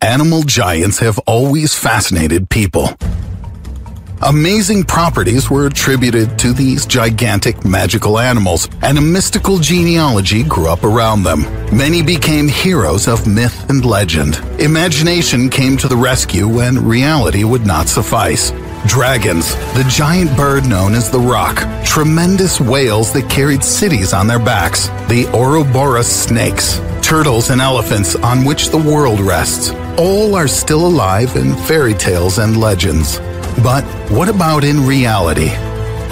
Animal giants have always fascinated people. Amazing properties were attributed to these gigantic magical animals, and a mystical genealogy grew up around them. Many became heroes of myth and legend. Imagination came to the rescue when reality would not suffice. Dragons, the giant bird known as the Roc, tremendous whales that carried cities on their backs, the Ouroboros snakes, turtles and elephants on which the world rests, all are still alive in fairy tales and legends. But what about in reality?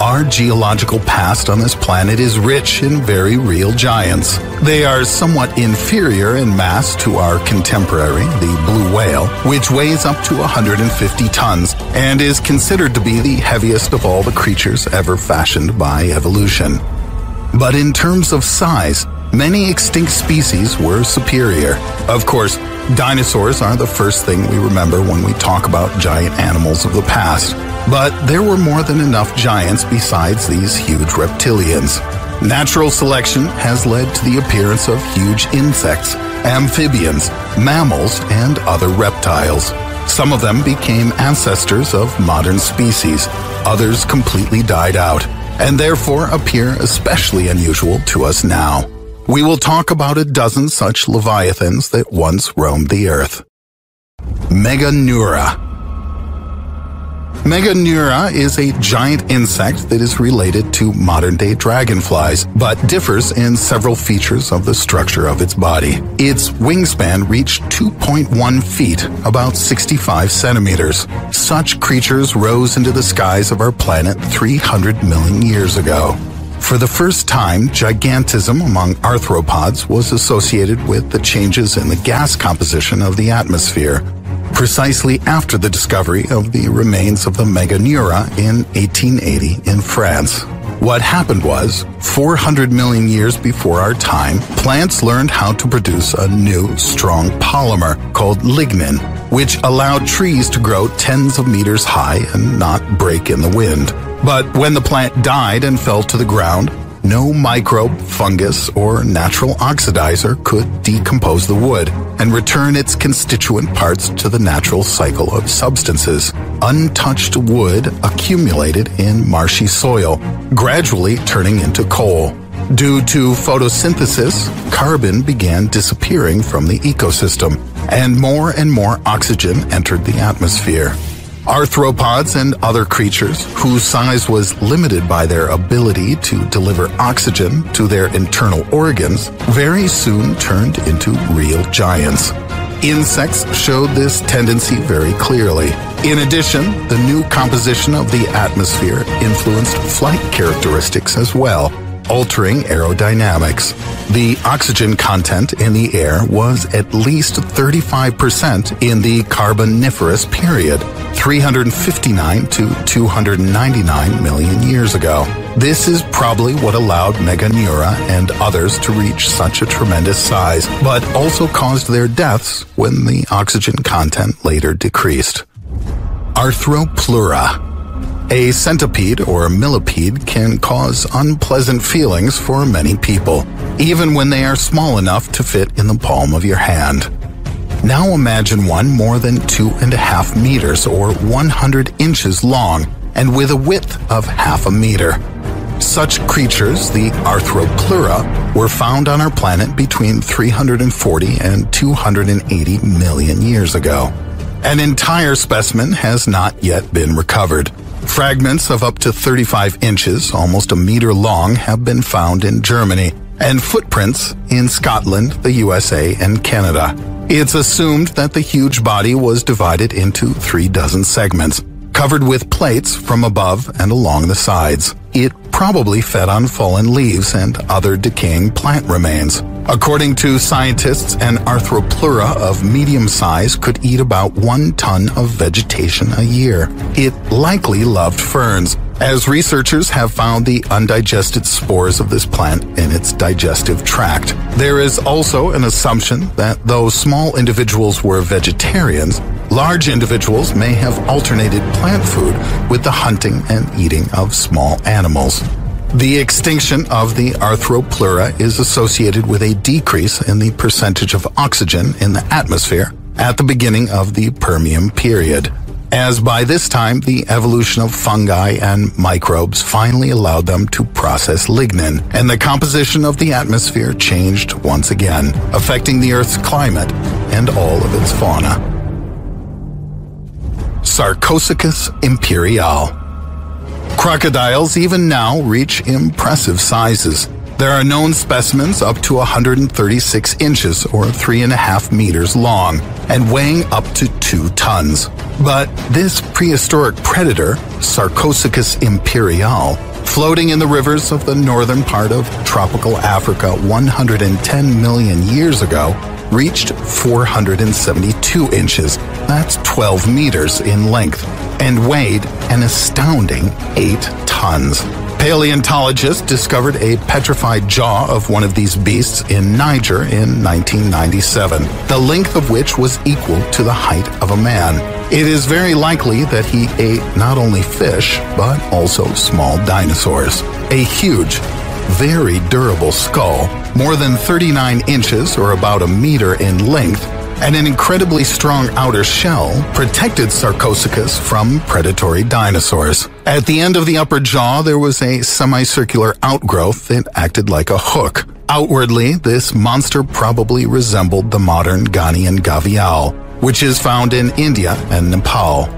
Our geological past on this planet is rich in very real giants. They are somewhat inferior in mass to our contemporary, the blue whale, which weighs up to 150 tons and is considered to be the heaviest of all the creatures ever fashioned by evolution. But in terms of size, many extinct species were superior. Of course, dinosaurs are the first thing we remember when we talk about giant animals of the past. But there were more than enough giants besides these huge reptilians. Natural selection has led to the appearance of huge insects, amphibians, mammals, and other reptiles. Some of them became ancestors of modern species. Others completely died out, and therefore appear especially unusual to us now. We will talk about a dozen such leviathans that once roamed the earth. Meganeura. Meganeura is a giant insect that is related to modern-day dragonflies, but differs in several features of the structure of its body. Its wingspan reached 2.1 feet, about 65 centimeters. Such creatures rose into the skies of our planet 300 million years ago. For the first time, gigantism among arthropods was associated with the changes in the gas composition of the atmosphere, precisely after the discovery of the remains of the Meganeura in 1880 in France. What happened was, 400 million years before our time, plants learned how to produce a new, strong polymer called lignin, which allowed trees to grow tens of meters high and not break in the wind. But when the plant died and fell to the ground, no microbe, fungus, or natural oxidizer could decompose the wood and return its constituent parts to the natural cycle of substances. Untouched wood accumulated in marshy soil, gradually turning into coal. Due to photosynthesis, carbon began disappearing from the ecosystem, and more oxygen entered the atmosphere. Arthropods and other creatures, whose size was limited by their ability to deliver oxygen to their internal organs, very soon turned into real giants. Insects showed this tendency very clearly. In addition, the new composition of the atmosphere influenced flight characteristics as well, altering aerodynamics. The oxygen content in the air was at least 35% in the Carboniferous period, 359 to 299 million years ago. This is probably what allowed Meganeura and others to reach such a tremendous size, but also caused their deaths when the oxygen content later decreased. Arthropleura. A centipede or millipede can cause unpleasant feelings for many people, even when they are small enough to fit in the palm of your hand. Now imagine one more than 2.5 meters or 100 inches long and with a width of half a meter. Such creatures, the Arthropleura, were found on our planet between 340 and 280 million years ago. An entire specimen has not yet been recovered. Fragments of up to 35 inches, almost a meter long, have been found in Germany, and footprints in Scotland, the USA, and Canada. It's assumed that the huge body was divided into 36 segments, covered with plates from above and along the sides. It probably fed on fallen leaves and other decaying plant remains. According to scientists, an Arthropleura of medium size could eat about 1 ton of vegetation a year. It likely loved ferns, as researchers have found the undigested spores of this plant in its digestive tract. There is also an assumption that though small individuals were vegetarians, large individuals may have alternated plant food with the hunting and eating of small animals. The extinction of the Arthropleura is associated with a decrease in the percentage of oxygen in the atmosphere at the beginning of the Permian period, as by this time the evolution of fungi and microbes finally allowed them to process lignin, and the composition of the atmosphere changed once again, affecting the Earth's climate and all of its fauna. Sarcosuchus imperiale. Crocodiles even now reach impressive sizes. There are known specimens up to 136 inches or 3.5 meters long and weighing up to 2 tons. But this prehistoric predator, Sarcosuchus imperiale, floating in the rivers of the northern part of tropical Africa 110 million years ago, reached 472 inches, that's 12 meters in length, and weighed an astounding 8 tons. Paleontologists discovered a petrified jaw of one of these beasts in Niger in 1997, the length of which was equal to the height of a man. It is very likely that he ate not only fish, but also small dinosaurs. A huge, very durable skull, more than 39 inches or about a meter in length, and an incredibly strong outer shell protected Sarcosuchus from predatory dinosaurs. At the end of the upper jaw, there was a semicircular outgrowth that acted like a hook. Outwardly, this monster probably resembled the modern Ghanaian gavial, which is found in India and Nepal.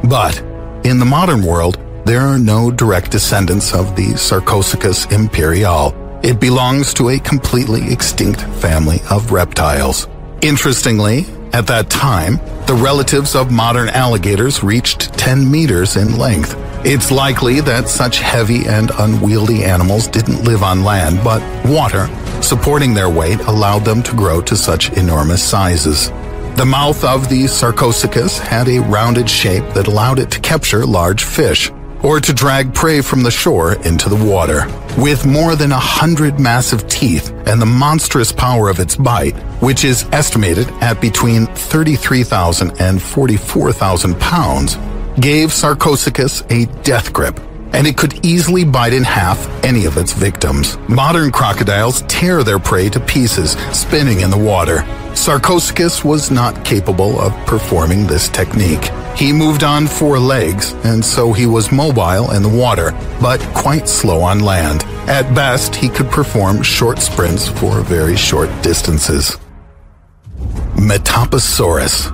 But in the modern world, there are no direct descendants of the Sarcosuchus imperiale. It belongs to a completely extinct family of reptiles. Interestingly, at that time, the relatives of modern alligators reached 10 meters in length. It's likely that such heavy and unwieldy animals didn't live on land, but water, supporting their weight, allowed them to grow to such enormous sizes. The mouth of the Sarcosuchus had a rounded shape that allowed it to capture large fish, or to drag prey from the shore into the water. With more than 100 massive teeth and the monstrous power of its bite, which is estimated at between 33,000 and 44,000 pounds, gave Sarcosuchus a death grip, and it could easily bite in half any of its victims. Modern crocodiles tear their prey to pieces, spinning in the water. Sarcosuchus was not capable of performing this technique. He moved on 4 legs, and so he was mobile in the water, but quite slow on land. At best, he could perform short sprints for very short distances. Metaposaurus.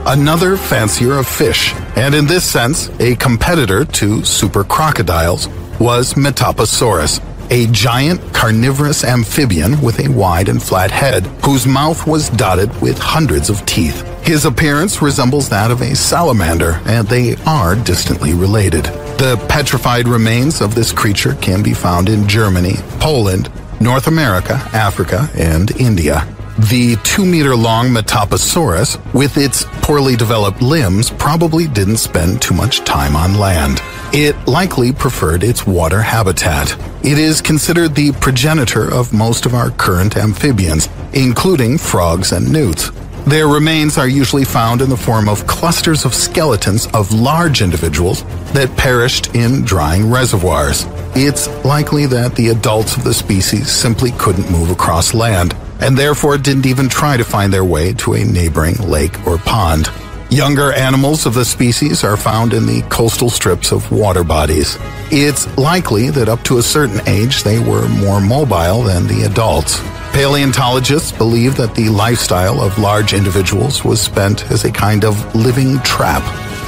Another fancier of fish, and in this sense, a competitor to super crocodiles, was Metaposaurus, a giant carnivorous amphibian with a wide and flat head, whose mouth was dotted with hundreds of teeth. His appearance resembles that of a salamander, and they are distantly related. The petrified remains of this creature can be found in Germany, Poland, North America, Africa, and India. The 2-meter-long Metaposaurus, with its poorly developed limbs, probably didn't spend too much time on land. It likely preferred its water habitat. It is considered the progenitor of most of our current amphibians, including frogs and newts. Their remains are usually found in the form of clusters of skeletons of large individuals that perished in drying reservoirs. It's likely that the adults of the species simply couldn't move across land, and therefore didn't even try to find their way to a neighboring lake or pond. Younger animals of the species are found in the coastal strips of water bodies. It's likely that up to a certain age they were more mobile than the adults. Paleontologists believe that the lifestyle of large individuals was spent as a kind of living trap.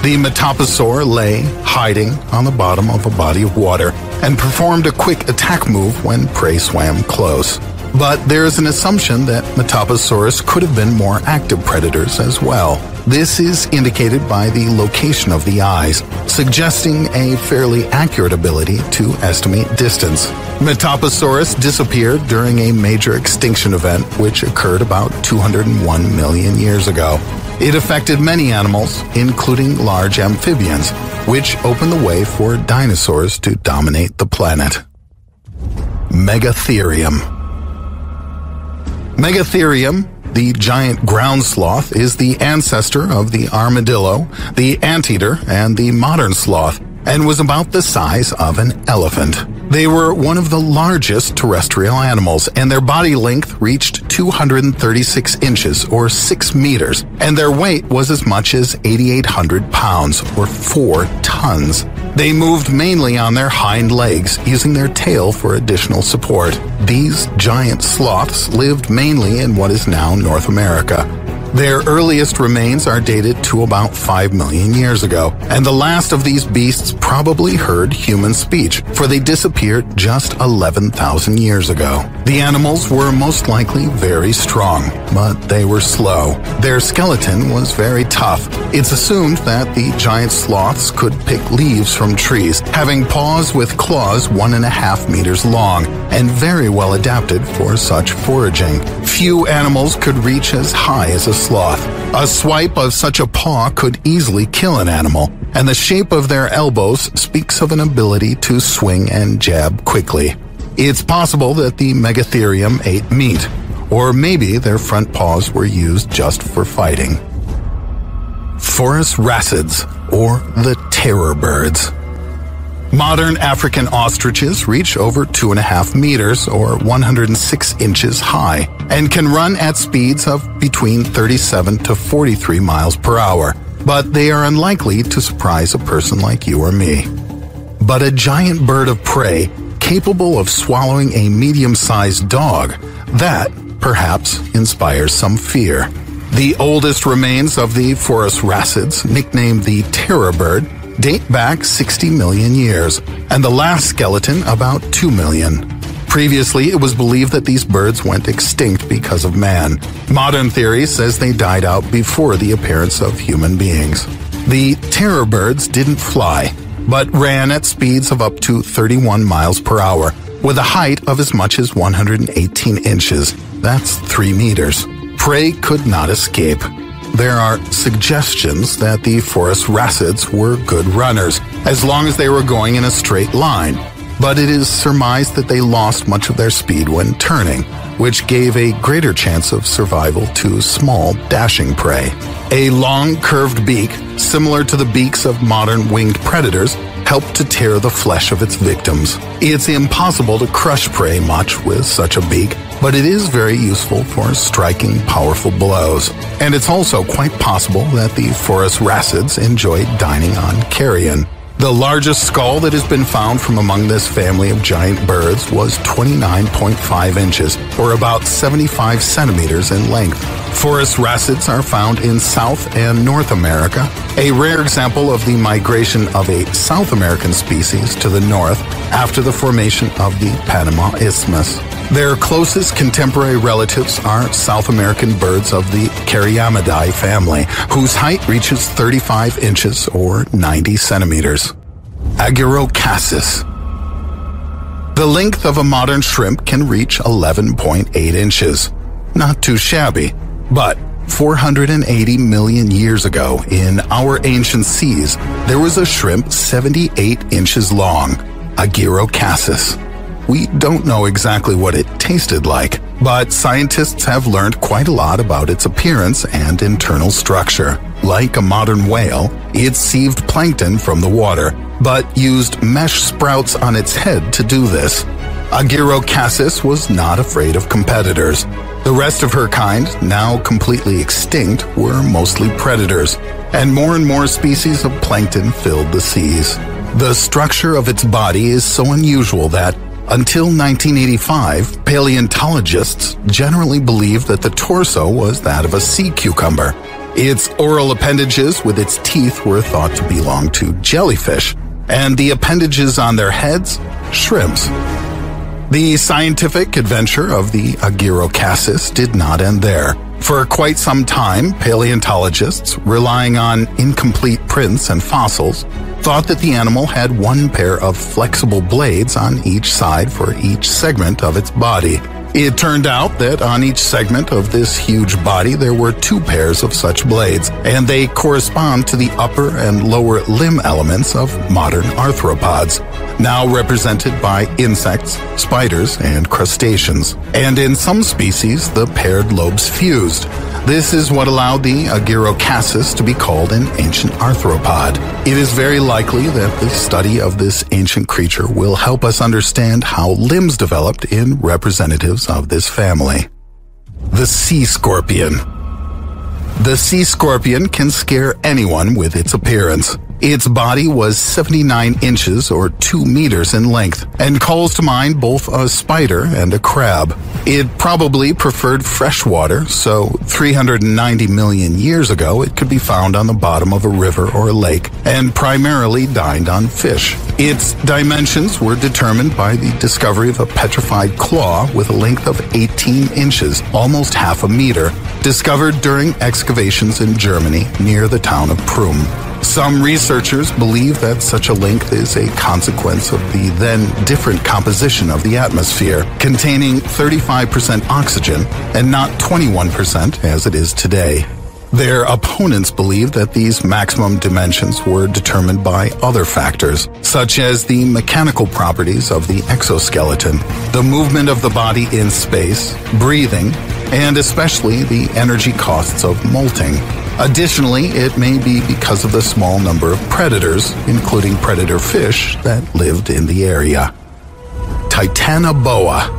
The Metaposaur lay hiding on the bottom of a body of water and performed a quick attack move when prey swam close. But there is an assumption that Metaposaurus could have been more active predators as well. This is indicated by the location of the eyes, suggesting a fairly accurate ability to estimate distance. Metaposaurus disappeared during a major extinction event which occurred about 201 million years ago. It affected many animals, including large amphibians, which opened the way for dinosaurs to dominate the planet. Megatherium. Megatherium, the giant ground sloth, is the ancestor of the armadillo, the anteater, and the modern sloth, and was about the size of an elephant. They were one of the largest terrestrial animals, and their body length reached 236 inches or 6 meters, and their weight was as much as 8,800 pounds or 4 tons. They moved mainly on their hind legs, using their tail for additional support. These giant sloths lived mainly in what is now North America. Their earliest remains are dated to about 5 million years ago, and the last of these beasts probably heard human speech, for they disappeared just 11,000 years ago. The animals were most likely very strong, but they were slow. Their skeleton was very tough. It's assumed that the giant sloths could pick leaves from trees, having paws with claws 1.5 meters long, and very well adapted for such foraging. Few animals could reach as high as a sloth. A swipe of such a paw could easily kill an animal, and the shape of their elbows speaks of an ability to swing and jab quickly. It's possible that the Megatherium ate meat, or maybe their front paws were used just for fighting. Forest racids, or the terror birds. Modern African ostriches reach over 2.5 meters or 106 inches high and can run at speeds of between 37 to 43 miles per hour, but they are unlikely to surprise a person like you or me. But a giant bird of prey capable of swallowing a medium-sized dog, that perhaps inspires some fear. The oldest remains of the forest racids, nicknamed the terror bird, date back 60 million years, and the last skeleton about 2 million. Previously, it was believed that these birds went extinct because of man. Modern theory says they died out before the appearance of human beings. The terror birds didn't fly, but ran at speeds of up to 31 miles per hour, with a height of as much as 118 inches. That's 3 meters. Prey could not escape. There are suggestions that the forest racids were good runners, as long as they were going in a straight line, but it is surmised that they lost much of their speed when turning, which gave a greater chance of survival to small, dashing prey. A long, curved beak, similar to the beaks of modern winged predators, helped to tear the flesh of its victims. It's impossible to crush prey much with such a beak, but it is very useful for striking powerful blows. And it's also quite possible that the forest racids enjoyed dining on carrion. The largest skull that has been found from among this family of giant birds was 29.5 inches, or about 75 centimeters in length. Forest racids are found in South and North America, a rare example of the migration of a South American species to the north after the formation of the Panama Isthmus. Their closest contemporary relatives are South American birds of the Cariamidae family, whose height reaches 35 inches or 90 centimeters. Agorocassis. The length of a modern shrimp can reach 11.8 inches. Not too shabby, but 480 million years ago, in our ancient seas, there was a shrimp 78 inches long, Agorocassis. We don't know exactly what it tasted like, but scientists have learned quite a lot about its appearance and internal structure. Like a modern whale, it sieved plankton from the water, but used mesh sprouts on its head to do this. Agorocassis was not afraid of competitors. The rest of her kind, now completely extinct, were mostly predators, and more species of plankton filled the seas. The structure of its body is so unusual that, until 1985, paleontologists generally believed that the torso was that of a sea cucumber. Its oral appendages with its teeth were thought to belong to jellyfish, and the appendages on their heads, shrimps. The scientific adventure of the Agorocassis did not end there. For quite some time, paleontologists, relying on incomplete prints and fossils, thought that the animal had one pair of flexible blades on each side for each segment of its body. It turned out that on each segment of this huge body there were 2 pairs of such blades, and they correspond to the upper and lower limb elements of modern arthropods, now represented by insects, spiders, and crustaceans. And in some species, the paired lobes fused. This is what allowed the Agirocassis to be called an ancient arthropod. It is very likely that the study of this ancient creature will help us understand how limbs developed in representatives of this family. The sea scorpion. The sea scorpion can scare anyone with its appearance. Its body was 79 inches or 2 meters in length and calls to mind both a spider and a crab. It probably preferred fresh water, so 390 million years ago it could be found on the bottom of a river or lake and primarily dined on fish. Its dimensions were determined by the discovery of a petrified claw with a length of 18 inches, almost half a meter, discovered during excavations in Germany near the town of Prüm. Some researchers believe that such a length is a consequence of the then different composition of the atmosphere, containing 35% oxygen and not 21% as it is today. Their opponents believe that these maximum dimensions were determined by other factors, such as the mechanical properties of the exoskeleton, the movement of the body in space, breathing, and especially the energy costs of molting. Additionally, it may be because of the small number of predators, including predator fish, that lived in the area. Titanoboa.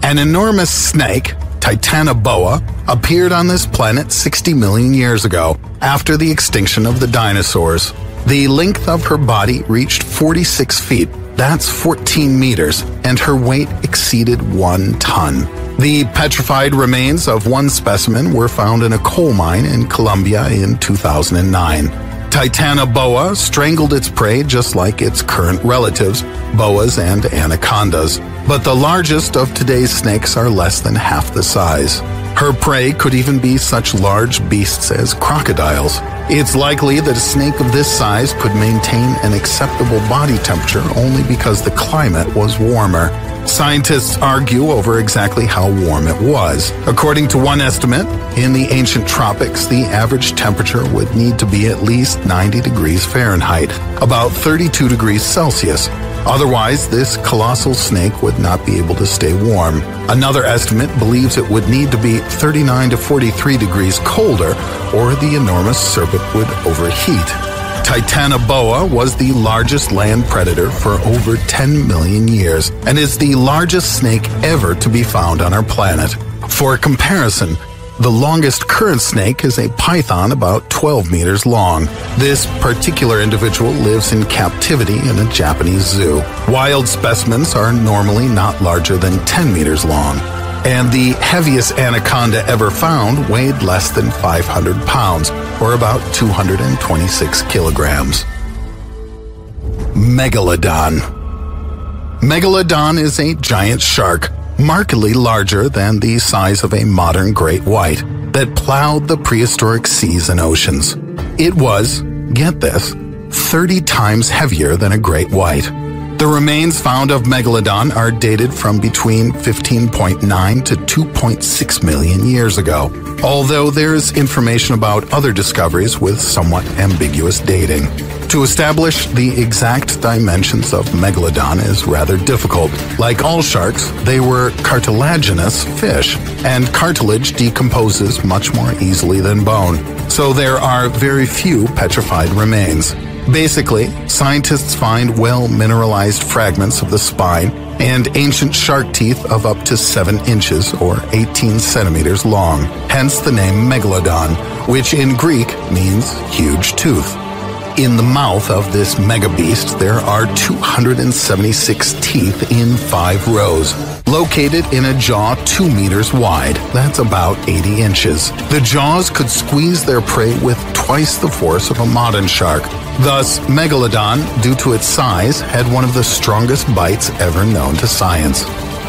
An enormous snake, Titanoboa, appeared on this planet 60 million years ago, after the extinction of the dinosaurs. The length of her body reached 46 feet, that's 14 meters, and her weight exceeded 1 ton. The petrified remains of one specimen were found in a coal mine in Colombia in 2009. Titanoboa strangled its prey just like its current relatives, boas and anacondas, but the largest of today's snakes are less than half the size. Her prey could even be such large beasts as crocodiles. It's likely that a snake of this size could maintain an acceptable body temperature only because the climate was warmer. Scientists argue over exactly how warm it was. According to one estimate, in the ancient tropics, the average temperature would need to be at least 90 degrees Fahrenheit, about 32 degrees Celsius. Otherwise, this colossal snake would not be able to stay warm. Another estimate believes it would need to be 39 to 43 degrees colder, or the enormous serpent would overheat. Titanoboa was the largest land predator for over 10 million years and is the largest snake ever to be found on our planet. For comparison, the longest current snake is a python about 12 meters long. This particular individual lives in captivity in a Japanese zoo. Wild specimens are normally not larger than 10 meters long, and the heaviest anaconda ever found weighed less than 500 pounds, or about 226 kilograms. Megalodon. Megalodon is a giant shark, markedly larger than the size of a modern great white, that plowed the prehistoric seas and oceans. It was, get this, 30 times heavier than a great white. The remains found of Megalodon are dated from between 15.9 to 2.6 million years ago, although there is information about other discoveries with somewhat ambiguous dating. To establish the exact dimensions of Megalodon is rather difficult. Like all sharks, they were cartilaginous fish, and cartilage decomposes much more easily than bone, so there are very few petrified remains. Basically, scientists find well-mineralized fragments of the spine and ancient shark teeth of up to 7 inches or 18 centimeters long, hence the name Megalodon, which in Greek means huge tooth. In the mouth of this megabeast, there are 276 teeth in 5 rows, located in a jaw 2 meters wide. That's about 80 inches. The jaws could squeeze their prey with twice the force of a modern shark. Thus, Megalodon, due to its size, had one of the strongest bites ever known to science.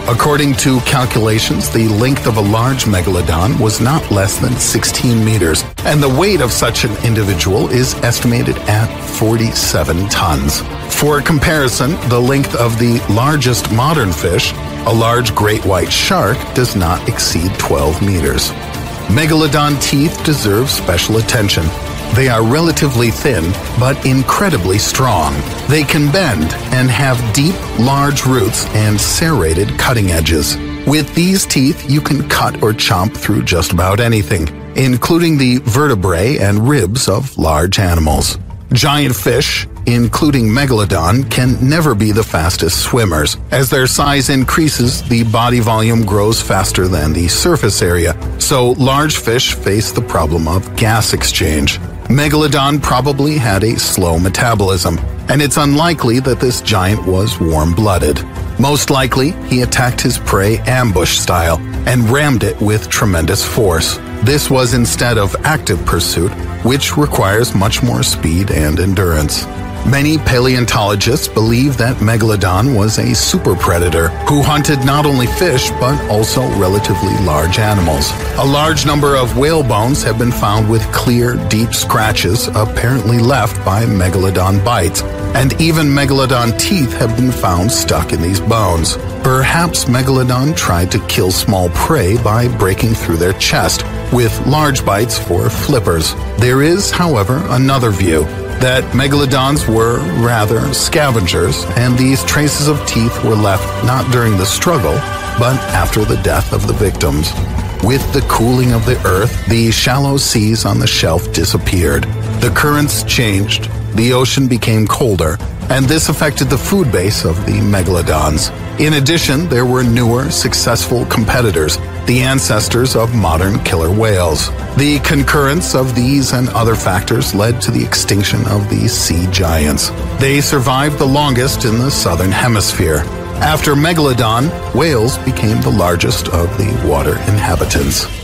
According to calculations, the length of a large megalodon was not less than 16 meters, and the weight of such an individual is estimated at 47 tons. For comparison, the length of the largest modern fish, A large great white shark does not exceed 12 meters. Megalodon teeth deserve special attention. They are relatively thin, but incredibly strong. They can bend and have deep, large roots and serrated cutting edges. With these teeth, you can cut or chomp through just about anything, including the vertebrae and ribs of large animals. Giant fish, including Megalodon, can never be the fastest swimmers. As their size increases, the body volume grows faster than the surface area, so large fish face the problem of gas exchange. Megalodon probably had a slow metabolism, and it's unlikely that this giant was warm-blooded. Most likely, he attacked his prey ambush-style and rammed it with tremendous force. This was instead of active pursuit, which requires much more speed and endurance. Many paleontologists believe that Megalodon was a super predator who hunted not only fish but also relatively large animals. A large number of whale bones have been found with clear, deep scratches apparently left by Megalodon bites, and even Megalodon teeth have been found stuck in these bones. Perhaps Megalodon tried to kill small prey by breaking through their chest, with large bites for flippers. There is, however, another view, that Megalodons were rather scavengers, and these traces of teeth were left not during the struggle, but after the death of the victims. With the cooling of the earth, the shallow seas on the shelf disappeared. The currents changed, the ocean became colder, and this affected the food base of the Megalodons. In addition, there were newer, successful competitors, the ancestors of modern killer whales. The concurrence of these and other factors led to the extinction of these sea giants. They survived the longest in the southern hemisphere. After Megalodon, whales became the largest of the water inhabitants.